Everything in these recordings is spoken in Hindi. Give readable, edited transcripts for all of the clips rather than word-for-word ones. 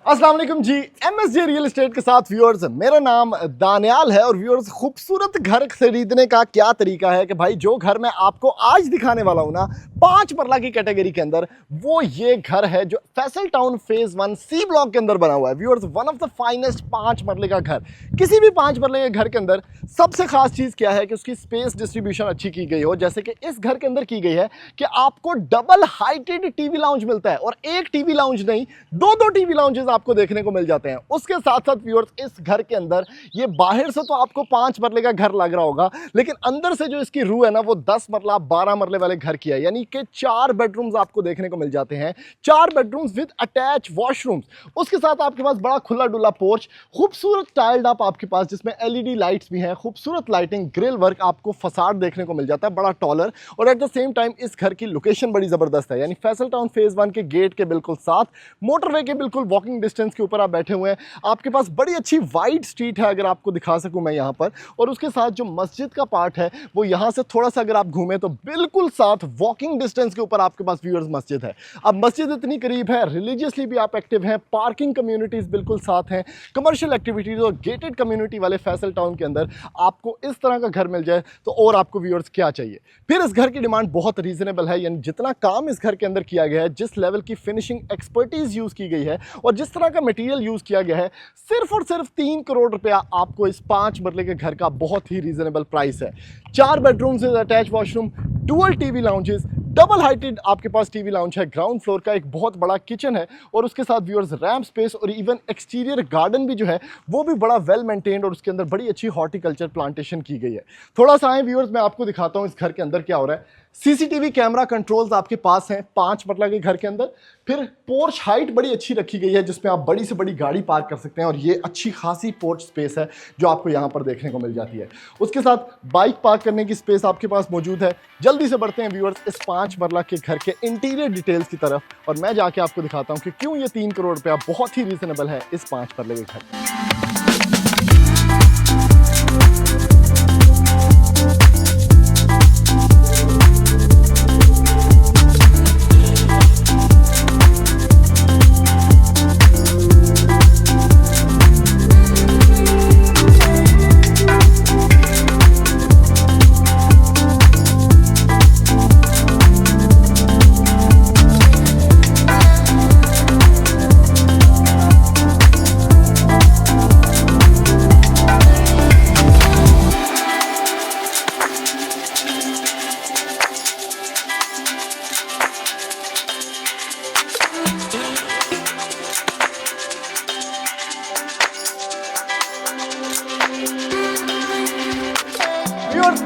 अस्सलाम वालेकुम जी। एमएसजे रियल एस्टेट के साथ व्यूअर्स, मेरा नाम दानियाल है। और व्यूअर्स, खूबसूरत घर खरीदने का क्या तरीका है कि भाई जो घर मैं आपको आज दिखाने वाला हूं ना 5 मरला की कैटेगरी के अंदर, वो ये घर है जो Faisal Town phase 1 C block के अंदर बना हुआ है। Viewers, one of the finest 5 marla का घर। किसी भी 5 मरले के घर के अंदर सबसे खास चीज क्या है कि उसकी स्पेस डिस्ट्रीब्यूशन अच्छी की गई हो, जैसे कि इस घर के अंदर की गई है कि आपको डबल हाइटेड टीवी लाउंज मिलता है। और एक टीवी लाउंज नहीं, दो टीवी लाउंजेस आपको देखने को मिल जाते हैं। उसके साथ साथ व्यूअर्स, इस घर के अंदर ये बाहर से तो आपको 5 मरले का घर लग रहा होगा, लेकिन अंदर से जो इसकी रूह है ना, वो 10 मरला 12 मरले वाले घर की है। यानी कि 4 बेडरूम्स आपको देखने को मिल जाते हैं, 4 बेडरूम्स विद अटैच वॉशरूम्स। उसके साथ आपके पास बड़ा खुला डुला पोर्च, खूबसूरत टाइल्ड अप आपके पास, जिसमें एलईडी लाइट्स भी हैं, खूबसूरत लाइटिंग, ग्रिल वर्क, आपको फसाड देखने को मिल जाता है बड़ा टॉलर। और एट द सेम टाइम इस घर की लोकेशन बड़ी जबरदस्त है। यानी फैसल टाउन फेज 1 के गेट के बिल्कुल साथ, मोटरवे के बिल्कुल वॉकिंग डिस्टेंस के ऊपर आप बैठे हुए हैं। आपके पास बड़ी अच्छी वाइड स्ट्रीट है, अगर आपको दिखा सकूं मैं यहां पर। और उसके साथ जो मस्जिद का पार्ट है, वो यहां से थोड़ा सा अगर आप घूमें तो बिल्कुल साथ वॉकिंग डिस्टेंस के ऊपर आपके पास व्यूअर्स मस्जिद है। अब मस्जिद इतनी करीब है, रिलीजियसली भी आप एक्टिव हैं, पार्किंग कम्युनिटीज बिल्कुल साथ हैं, कमर्शियल एक्टिविटीज और गेटेड कम्युनिटी वाले फैसल टाउन के अंदर आपको इस तरह का घर मिल जाए तो और आपको व्यूअर्स क्या चाहिए। फिर इस घर की डिमांड बहुत रीजनेबल है। यानी जितना काम इस घर के अंदर किया गया है, जिस लेवल की फिनिशिंग एक्सपर्टीज यूज की गई है और जिस तरह का मटेरियल यूज किया गया है, सिर्फ और सिर्फ 3 करोड़ रुपया आपको इस 5 मरले के घर का बहुत ही रीजनेबल प्राइस है। 4 bedrooms, attach washroom, dual TV lounges, double heighted आपके पास टीवी लाउंज है, ग्राउंड फ्लोर का एक बहुत बड़ा किचन है, और उसके साथ व्यूअर्स रैम्प स्पेस और इवन एक्सटीरियर गार्डन भी जो है वो भी बड़ा वेल मेंटेन्ड, और उसके अंदर बड़ी अच्छी हॉर्टिकल्चर प्लांटेशन की गई है। थोड़ा सा आए व्यूअर्स, मैं आपको दिखाता हूँ इस घर के अंदर क्या हो रहा है। सीसीटीवी कैमरा कंट्रोल्स आपके पास हैं 5 मरला के घर के अंदर। फिर पोर्च हाइट बड़ी अच्छी रखी गई है, जिसमें आप बड़ी से बड़ी गाड़ी पार्क कर सकते हैं, और ये अच्छी खासी पोर्च स्पेस है जो आपको यहाँ पर देखने को मिल जाती है। उसके साथ बाइक पार्क करने की स्पेस आपके पास मौजूद है। जल्दी से बढ़ते हैं व्यूअर्स इस 5 मरला के घर के इंटीरियर डिटेल्स की तरफ, और मैं जाके आपको दिखाता हूँ कि क्यों ये 3 करोड़ रुपया बहुत ही रीजनेबल है इस 5 मरले के घर।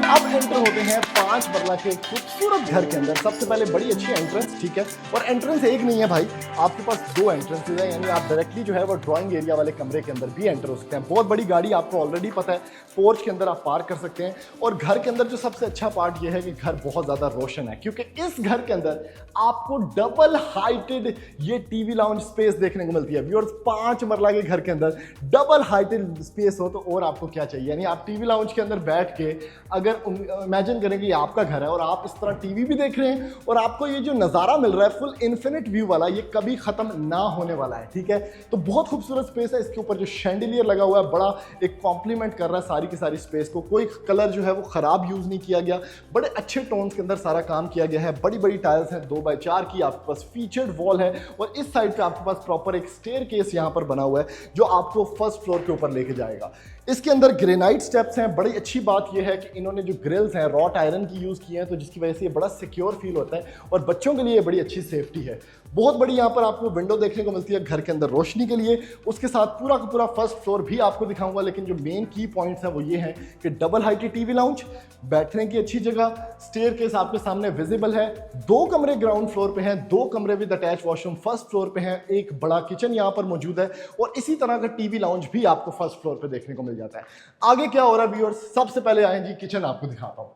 अब एंटर होते हैं 5 मरला के खूबसूरत घर के अंदर। सबसे पहले बड़ी अच्छी एंट्रेंस, ठीक है, और एंट्रेंस एक नहीं है भाई, आपके पास 2 एंट्रेंसेज है। यानी आप डायरेक्टली जो है वो ड्राइंग एरिया वाले कमरे के अंदर भी एंटर हो सकते हैं। बहुत बड़ी गाड़ी आपको ऑलरेडी पता है पोर्च के अंदर आप पार्क कर सकते हैं। और घर के अंदर जो सबसे अच्छा पार्ट ये है कि घर बहुत ज़्यादा रोशन है, क्योंकि इस घर के अंदर आपको डबल हाइटेड ये टीवी लाउंज स्पेस देखने को मिलती है। व्यूअर्स, 5 मरला के घर के अंदर डबल हाइटेड स्पेस हो तो और आपको क्या चाहिए। यानी आप टीवी लाउंज के अंदर बैठ के अगर इमेजिन करें कि ये आपका घर है और आप इस तरह टीवी भी देख रहे हैं, और आपको ये जो नज़ारा मिल रहा है फुल इन्फिनिट व्यू वाला, ये कभी ख़त्म ना होने वाला है, ठीक है। तो बहुत खूबसूरत स्पेस है। इसके ऊपर जो शैंडिलियर लगा हुआ है, बड़ा एक कॉम्प्लीमेंट कर रहा है सारी की सारी स्पेस को। कोई कलर जो है वो ख़राब यूज़ नहीं किया गया, बड़े अच्छे टोन्स के अंदर सारा काम किया गया है। बड़ी बड़ी टाइल्स हैं, 2x4 की आपके पास फीचर्ड वॉल है, और इस साइड पे आपके पास प्रॉपर एक स्टेयर केस यहाँ पर बना हुआ है जो आपको फर्स्ट फ्लोर के ऊपर लेके जाएगा। इसके अंदर ग्रेनाइट स्टेप्स हैं। बड़ी अच्छी बात यह है कि इन्होंने जो ग्रिल्स हैं रॉट आयरन की यूज़ की हैं, तो जिसकी वजह से ये बड़ा सिक्योर फील होता है, और बच्चों के लिए बड़ी अच्छी सेफ्टी है। बहुत बड़ी यहाँ पर आपको विंडो देखने को मिलती है घर के अंदर रोशनी के लिए। उसके साथ पूरा का पूरा फर्स्ट फ्लोर भी आपको दिखाऊंगा, लेकिन जो मेन की पॉइंट्स हैं वो ये हैं कि डबल हाइटेड टीवी लाउंज, बैठने की अच्छी जगह, स्टेयर केस आपके सामने विजिबल है, 2 कमरे ग्राउंड फ्लोर पे हैं, 2 कमरे with attach washroom first floor पे हैं, एक बड़ा किचन यहाँ पर मौजूद है, और इसी तरह का टीवी लाउंज भी आपको फर्स्ट फ्लोर पे देखने को मिल जाता है। आगे क्या हो रहा है व्यूअर्स, सबसे पहले आए जी किचन आपको दिखाता हूँ।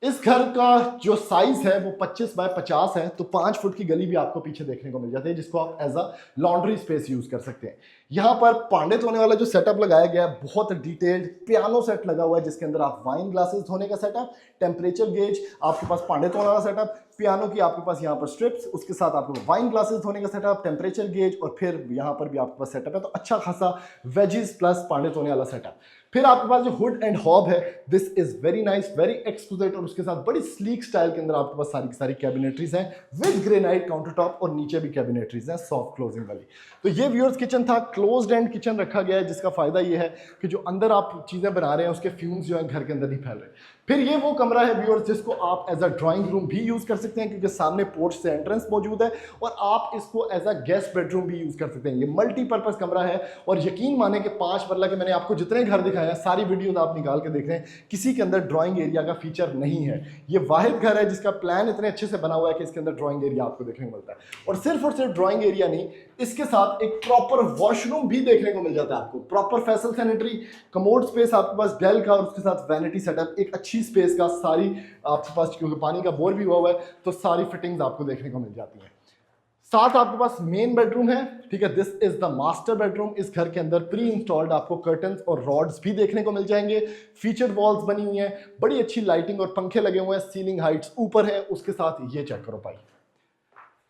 इस घर का जो साइज है वो 25x50 है, तो 5 फुट की गली भी आपको पीछे देखने को मिल जाती है, जिसको आप as a laundry space use कर सकते हैं। यहाँ पर पांडे धोने वाला जो सेटअप लगाया गया है, बहुत डिटेल्ड पियानो सेट लगा हुआ है, जिसके अंदर आप वाइन ग्लासेस धोने का सेटअप, टेम्परेचर गेज, आपके पास पांडे धोने वाला सेटअप, पियानो की आपके पास यहाँ पर स्ट्रिप्स, उसके साथ आपके वाइन ग्लासेस धोने का सेटअप, टेम्परेचर गेज, और फिर यहाँ पर भी आपके पास सेटअप है। तो अच्छा खासा वेजीज प्लस पांडे धोने वाला सेटअप। फिर आपके पास जो हुड एंड हॉब है, this is very nice, very exclusive, और उसके साथ बड़ी स्लीक स्टाइल के अंदर आपके पास सारी की सारी कैबिनेटरीज हैं विद ग्रेनाइट काउंटर टॉप, और नीचे भी कैबिनेटरीज हैं सॉफ्ट क्लोजिंग वाली। तो ये व्यूअर्स किचन था, क्लोज्ड एंड किचन रखा गया है, जिसका फायदा ये है कि जो अंदर आप चीजें बना रहे हैं उसके फ्यूम्स जो है घर के अंदर नहीं फैल रहे। फिर ये वो कमरा है व्यूअर्स जिसको आप एज अ ड्राइंग रूम भी यूज कर सकते हैं, क्योंकि सामने पोर्च से एंट्रेंस मौजूद है, और आप इसको एज अ गेस्ट बेडरूम भी यूज कर सकते हैं। ये मल्टीपर्पज कमरा है, और यकीन माने कि 5 मरला के मैंने आपको जितने घर दिखाए हैं सारी वीडियोस आप निकाल के देख रहे हैं, किसी के अंदर ड्राइंग एरिया का फीचर नहीं है। ये वाहिद घर है जिसका प्लान इतने अच्छे से बना हुआ है कि इसके अंदर ड्राइंग एरिया आपको देखने को मिलता है। और सिर्फ ड्राइंग एरिया नहीं, इसके साथ एक प्रॉपर वॉशरूम भी देखने को मिल जाता है आपको। Proper Faisal sanitary, commode space आपके पास डेल का, और उसके साथ वैनिटी सेटअप, एक अच्छी स्पेस का, सारी आपके पास क्योंकि पानी का बोर भी हुआ है तो सारी फिटिंग्स आपको देखने को मिल जाती हैं। साथ आपके पास मेन बेडरूम है, ठीक है, this is the master bedroom. इस घर के अंदर प्री इंस्टॉल्ड आपको कर्टन्स और रॉड्स भी देखने को मिल जाएंगे, फीचर्ड वॉल्स बनी हुई हैं, बड़ी अच्छी लाइटिंग और पंखे लगे हुए हैं, सीलिंग हाइट्स ऊपर है। उसके साथ ये चेक करो भाई,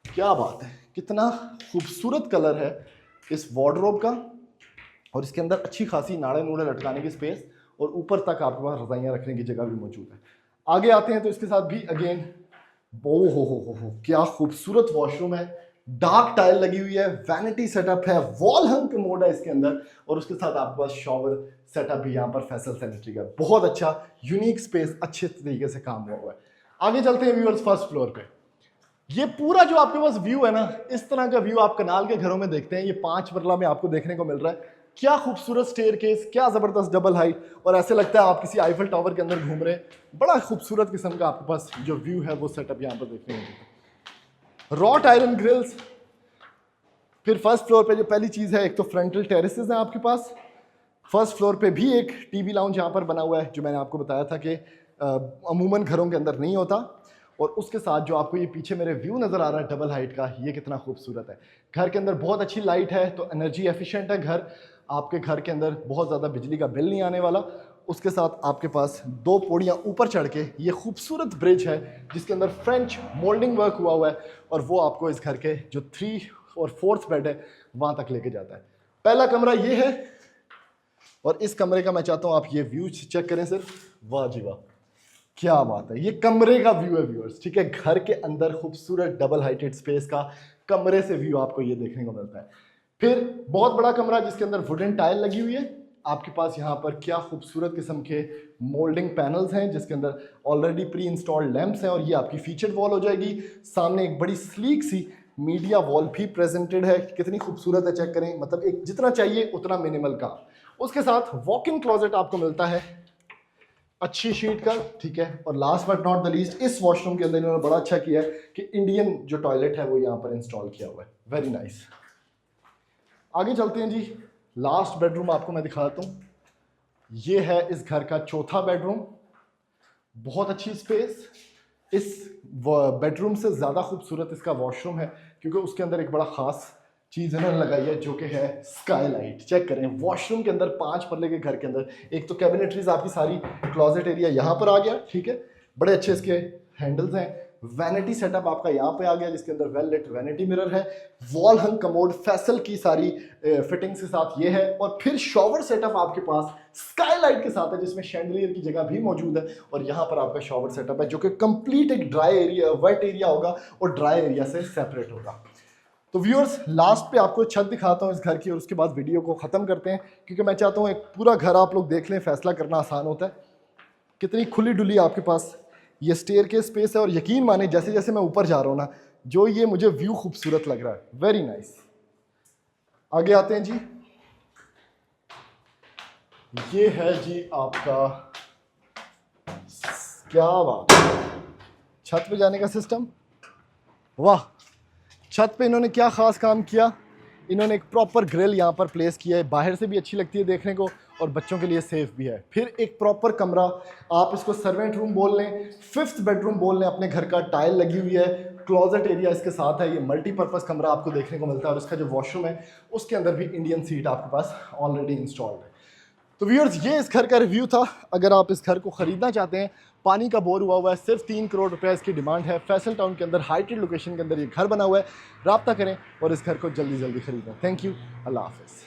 क्या बात है, कितना खूबसूरत कलर है इस वार्डरोब का, और इसके अंदर अच्छी खासी नाड़े नूड़े लटकाने की स्पेस, और ऊपर तक आपके पास रजाइयाँ रखने की जगह भी मौजूद है। आगे आते हैं तो इसके साथ भी अगेन हो क्या खूबसूरत वॉशरूम है, डार्क टाइल लगी हुई है, वैनिटी सेटअप है, वॉल हंग कमोड है इसके अंदर, और उसके साथ आपके पास शॉवर सेटअप भी यहाँ पर फैसल सैनिटरी का। बहुत अच्छा यूनिक स्पेस, अच्छे तरीके से काम हुआ है। आगे चलते हैं व्यूअर्स फर्स्ट फ्लोर पे। ये पूरा जो आपके पास व्यू है ना, इस तरह का व्यू आप कनाल के घरों में देखते हैं, ये 5 मरला में आपको देखने को मिल रहा है। क्या खूबसूरत स्टेयरकेस, क्या जबरदस्त डबल हाइट, और ऐसे लगता है आप किसी आईफल टावर के अंदर घूम रहे हैं। बड़ा खूबसूरत किस्म का आपके पास जो व्यू है वो सेटअप यहाँ पर देखने को मिलता है। Wrought iron grills. फिर फर्स्ट फ्लोर पे जो पहली चीज है, एक तो फ्रंटल टेरेसेस हैं आपके पास। फर्स्ट फ्लोर पे भी एक टीवी लाउंज यहाँ पर बना हुआ है, जो मैंने आपको बताया था कि अमूमन घरों के अंदर नहीं होता। और उसके साथ जो आपको ये पीछे मेरे व्यू नज़र आ रहा है डबल हाइट का, ये कितना खूबसूरत है। घर के अंदर बहुत अच्छी लाइट है, तो एनर्जी एफिशिएंट है घर। आपके घर के अंदर बहुत ज़्यादा बिजली का बिल नहीं आने वाला। उसके साथ आपके पास 2 पौड़ियाँ ऊपर चढ़ के ये खूबसूरत ब्रिज है, जिसके अंदर फ्रेंच मोल्डिंग वर्क हुआ हुआ है, और वो आपको इस घर के जो 3 और 4th बेड है वहाँ तक लेके जाता है। पहला कमरा ये है, और इस कमरे का मैं चाहता हूँ आप ये व्यू चेक करें सिर्फ। वाह जी वाह, क्या बात है, ये कमरे का व्यू है व्यूअर्स, ठीक है। घर के अंदर खूबसूरत डबल हाइटेड स्पेस का कमरे से व्यू आपको ये देखने को मिलता है। फिर बहुत बड़ा कमरा जिसके अंदर वुडन टाइल लगी हुई है आपके पास। यहाँ पर क्या खूबसूरत किस्म के मोल्डिंग पैनल्स हैं, जिसके अंदर ऑलरेडी प्री इंस्टॉल्ड लैंप्स हैं, और ये आपकी फीचर्ड वॉल हो जाएगी। सामने एक बड़ी स्लीक सी मीडिया वॉल भी प्रेजेंटेड है, कितनी खूबसूरत है, चेक करें। मतलब एक जितना चाहिए उतना मिनिमल का। उसके साथ वॉक इन क्लोजेट आपको मिलता है अच्छी शीट का, ठीक है। और last but not the least, इस वॉशरूम के अंदर इन्होंने बड़ा अच्छा किया है कि इंडियन जो टॉयलेट है वो यहाँ पर इंस्टॉल किया हुआ है। Very nice. आगे चलते हैं जी, लास्ट बेडरूम आपको मैं दिखाता हूँ। ये है इस घर का 4था बेडरूम। बहुत अच्छी स्पेस। इस बेडरूम से ज़्यादा खूबसूरत इसका वॉशरूम है, क्योंकि उसके अंदर एक बड़ा ख़ास चीज़ इन्होंने लगाई है, जो कि है स्काईलाइट। चेक करें वॉशरूम के अंदर 5 मरले के घर के अंदर, एक तो कैबिनेटरीज आपकी सारी, क्लोजेट एरिया यहाँ पर आ गया, ठीक है, बड़े अच्छे इसके हैंडल्स हैं। वैनिटी सेटअप आपका यहाँ पे आ गया, जिसके अंदर वेल लिट वैनिटी मिरर है, वॉल हंग कमोड फैसल की सारी फिटिंग्स के साथ ये है। और फिर शॉवर सेटअप आपके पास स्काईलाइट के साथ है, जिसमें शैंडलियर की जगह भी मौजूद है। और यहाँ पर आपका शॉवर सेटअप है, जो कि कंप्लीट एक ड्राई एरिया, वेट एरिया होगा और ड्राई एरिया से सेपरेट होगा। तो व्यूअर्स, लास्ट पे आपको छत दिखाता हूँ इस घर की, और उसके बाद वीडियो को ख़त्म करते हैं, क्योंकि मैं चाहता हूँ एक पूरा घर आप लोग देख लें, फैसला करना आसान होता है। कितनी खुली डुली आपके पास ये स्टेयर के स्पेस है, और यकीन माने जैसे जैसे मैं ऊपर जा रहा हूँ ना, जो ये मुझे व्यू खूबसूरत लग रहा है। Very nice. आगे आते हैं जी, ये है जी आपका, क्या बात है, छत पे जाने का सिस्टम। वाह, छत पे इन्होंने क्या ख़ास काम किया। इन्होंने एक प्रॉपर ग्रिल यहाँ पर प्लेस किया है, बाहर से भी अच्छी लगती है देखने को, और बच्चों के लिए सेफ भी है। फिर एक प्रॉपर कमरा, आप इसको सर्वेंट रूम बोल लें, 5th बेडरूम बोल लें अपने घर का, टाइल लगी हुई है, क्लोजेट एरिया इसके साथ है। ये मल्टीपर्पज़ कमरा आपको देखने को मिलता है, और इसका जो वॉशरूम है उसके अंदर भी इंडियन सीट आपके पास ऑलरेडी इंस्टॉल्ड है। तो व्यूअर्स ये इस घर का रिव्यू था। अगर आप इस घर को ख़रीदना चाहते हैं, पानी का बोर हुआ है, सिर्फ 3 करोड़ रुपया इसकी डिमांड है। फैसल टाउन के अंदर हाइटेड लोकेशन के अंदर ये घर बना हुआ है। राब्ता करें और इस घर को जल्दी जल्दी ख़रीदें। थैंक यू, अल्लाह हाफ़िज़।